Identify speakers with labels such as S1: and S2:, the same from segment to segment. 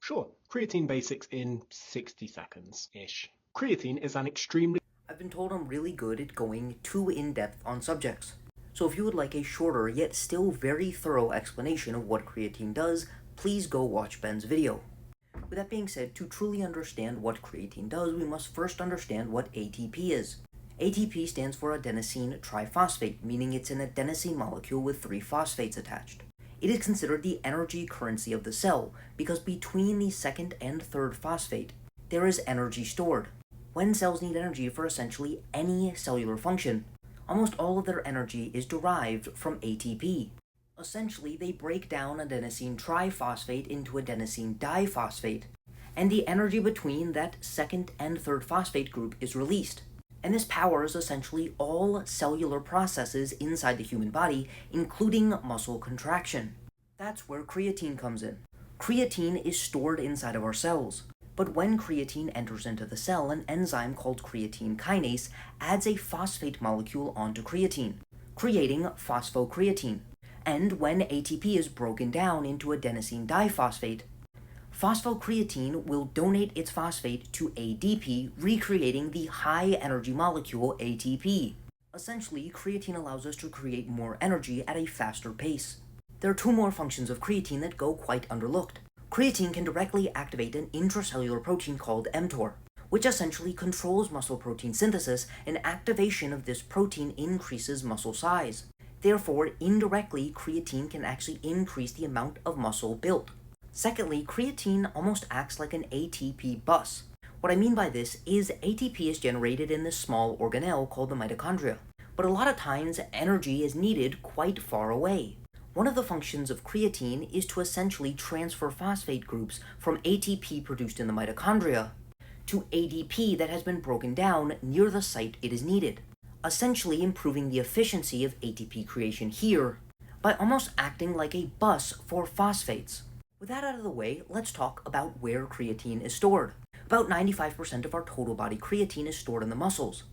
S1: Sure, creatine basics in 60 seconds-ish. Creatine is an extremely...
S2: I've been told I'm really good at going too in-depth on subjects. So if you would like a shorter yet still very thorough explanation of what creatine does, please go watch Ben's video. With that being said, to truly understand what creatine does, we must first understand what ATP is. ATP stands for adenosine triphosphate, meaning it's an adenosine molecule with 3 phosphates attached. It is considered the energy currency of the cell, because between the second and third phosphate, there is energy stored. When cells need energy for essentially any cellular function, almost all of their energy is derived from ATP. Essentially, they break down adenosine triphosphate into adenosine diphosphate, and the energy between that second and third phosphate group is released. And this powers essentially all cellular processes inside the human body, including muscle contraction. That's where creatine comes in. Creatine is stored inside of our cells, but when creatine enters into the cell, an enzyme called creatine kinase adds a phosphate molecule onto creatine, creating phosphocreatine. And when ATP is broken down into adenosine diphosphate, phosphocreatine will donate its phosphate to ADP, recreating the high-energy molecule ATP. Essentially, creatine allows us to create more energy at a faster pace. There are 2 more functions of creatine that go quite underlooked. Creatine can directly activate an intracellular protein called mTOR, which essentially controls muscle protein synthesis, and activation of this protein increases muscle size. Therefore, indirectly, creatine can actually increase the amount of muscle built. Secondly, creatine almost acts like an ATP bus. What I mean by this is ATP is generated in this small organelle called the mitochondria, but a lot of times energy is needed quite far away. One of the functions of creatine is to essentially transfer phosphate groups from ATP produced in the mitochondria to ADP that has been broken down near the site it is needed, essentially improving the efficiency of ATP creation here by almost acting like a bus for phosphates. With that out of the way, let's talk about where creatine is stored. About 95% of our total body creatine is stored in the muscles.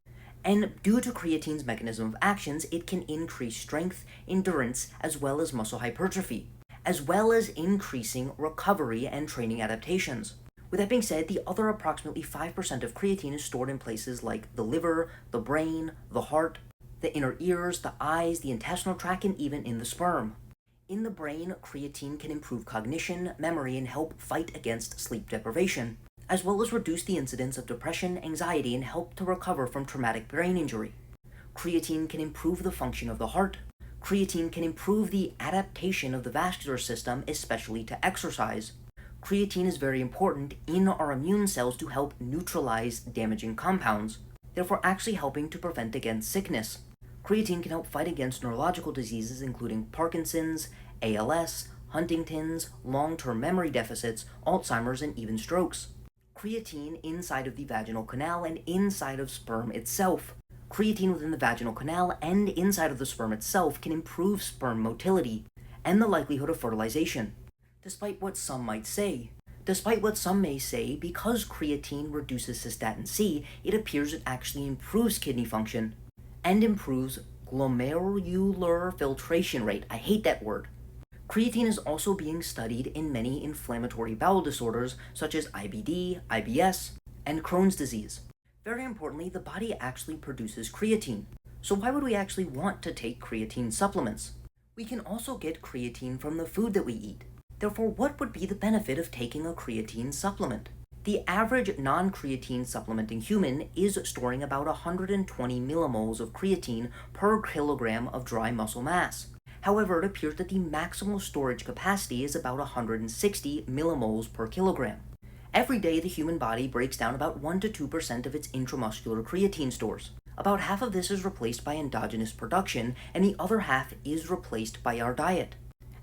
S2: And due to creatine's mechanism of actions, it can increase strength, endurance, as well as muscle hypertrophy, as well as increasing recovery and training adaptations. With that being said, the other approximately 5% of creatine is stored in places like the liver, the brain, the heart, the inner ears, the eyes, the intestinal tract, and even in the sperm. In the brain, creatine can improve cognition, memory, and help fight against sleep deprivation, as well as reduce the incidence of depression, anxiety, and help to recover from traumatic brain injury. Creatine can improve the function of the heart. Creatine can improve the adaptation of the vascular system, especially to exercise. Creatine is very important in our immune cells to help neutralize damaging compounds, therefore actually helping to prevent against sickness. Creatine can help fight against neurological diseases including Parkinson's, ALS, Huntington's, long-term memory deficits, Alzheimer's, and even strokes. Creatine inside of the vaginal canal and inside of sperm itself. Creatine within the vaginal canal and inside of the sperm itself can improve sperm motility and the likelihood of fertilization. Despite what some may say, because creatine reduces cystatin C, it appears it actually improves kidney function and improves glomerular filtration rate. I hate that word. Creatine is also being studied in many inflammatory bowel disorders such as IBD, IBS, and Crohn's disease. Very importantly, the body actually produces creatine. So why would we actually want to take creatine supplements? We can also get creatine from the food that we eat. Therefore, what would be the benefit of taking a creatine supplement? The average non-creatine supplementing human is storing about 120 millimoles of creatine per kilogram of dry muscle mass. However, it appears that the maximal storage capacity is about 160 millimoles per kilogram. Every day, the human body breaks down about 1 to 2% of its intramuscular creatine stores. About half of this is replaced by endogenous production, and the other half is replaced by our diet.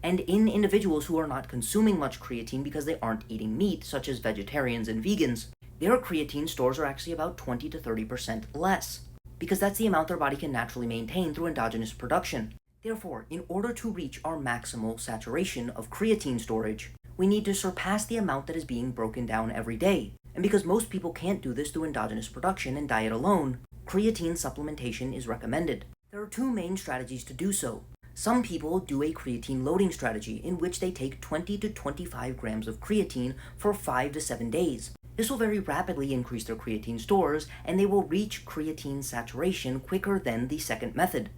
S2: And in individuals who are not consuming much creatine because they aren't eating meat, such as vegetarians and vegans, their creatine stores are actually about 20 to 30% less, because that's the amount their body can naturally maintain through endogenous production. Therefore, in order to reach our maximal saturation of creatine storage, we need to surpass the amount that is being broken down every day. And because most people can't do this through endogenous production and diet alone, creatine supplementation is recommended. There are 2 main strategies to do so. Some people do a creatine loading strategy in which they take 20 to 25 grams of creatine for 5 to 7 days. This will very rapidly increase their creatine stores, and they will reach creatine saturation quicker than the second method.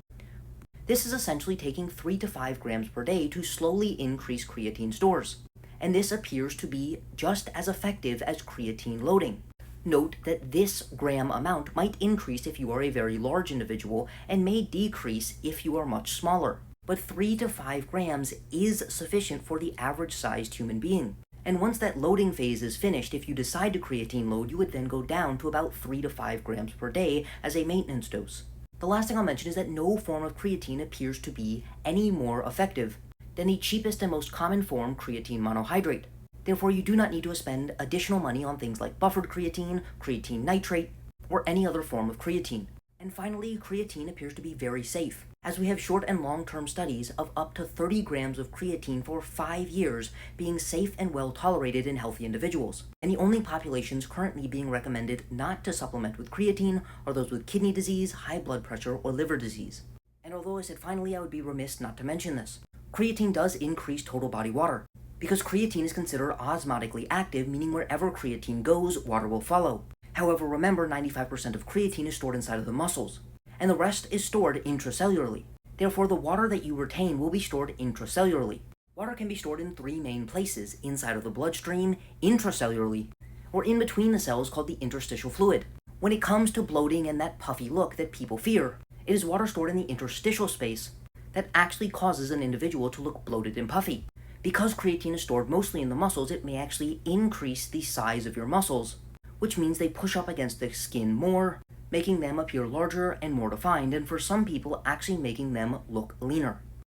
S2: This is essentially taking 3 to 5 grams per day to slowly increase creatine stores, and this appears to be just as effective as creatine loading. Note that this gram amount might increase if you are a very large individual and may decrease if you are much smaller. But 3 to 5 grams is sufficient for the average sized human being. And once that loading phase is finished, if you decide to creatine load, you would then go down to about 3 to 5 grams per day as a maintenance dose. The last thing I'll mention is that no form of creatine appears to be any more effective than the cheapest and most common form, creatine monohydrate. Therefore, you do not need to spend additional money on things like buffered creatine, creatine nitrate, or any other form of creatine. And finally, creatine appears to be very safe, as we have short and long-term studies of up to 30 grams of creatine for 5 years being safe and well tolerated in healthy individuals. And the only populations currently being recommended not to supplement with creatine are those with kidney disease, high blood pressure, or liver disease. And although I said finally, I would be remiss not to mention this. Creatine does increase total body water, because creatine is considered osmotically active, meaning wherever creatine goes, water will follow. However, remember, 95% of creatine is stored inside of the muscles, and the rest is stored intracellularly. Therefore, the water that you retain will be stored intracellularly. Water can be stored in 3 main places: inside of the bloodstream, intracellularly, or in between the cells called the interstitial fluid. When it comes to bloating and that puffy look that people fear, it is water stored in the interstitial space that actually causes an individual to look bloated and puffy. Because creatine is stored mostly in the muscles, it may actually increase the size of your muscles, which means they push up against the skin more, making them appear larger and more defined, and for some people actually making them look leaner.